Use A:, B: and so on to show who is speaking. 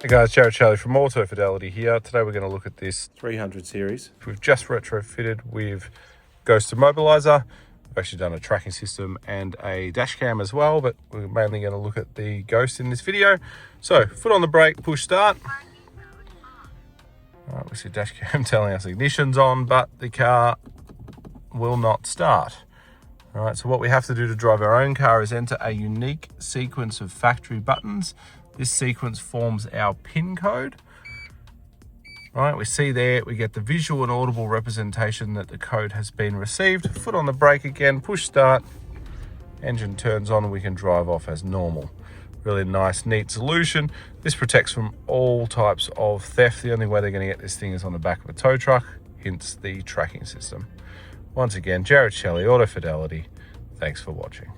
A: Hey guys, Jared Charlie from Auto Fidelity here. Today we're going to look at this 300 series. We've just retrofitted with Ghost Immobiliser. We've actually done a tracking system and a dash cam as well, but we're mainly going to look at the Ghost in this video. So, foot on the brake, push start. All right, we see dash cam telling us ignition's on, but the car will not start. All right, so what we have to do to drive our own car is enter a unique sequence of factory buttons. This sequence forms our PIN code. All right, we see there, we get the visual and audible representation that the code has been received. Foot on the brake again, push start, engine turns on, and we can drive off as normal. Really nice, neat solution. This protects from all types of theft. The only way they're going to get this thing is on the back of a tow truck, hence the tracking system. Once again, Jared Shelley, Auto Fidelity. Thanks for watching.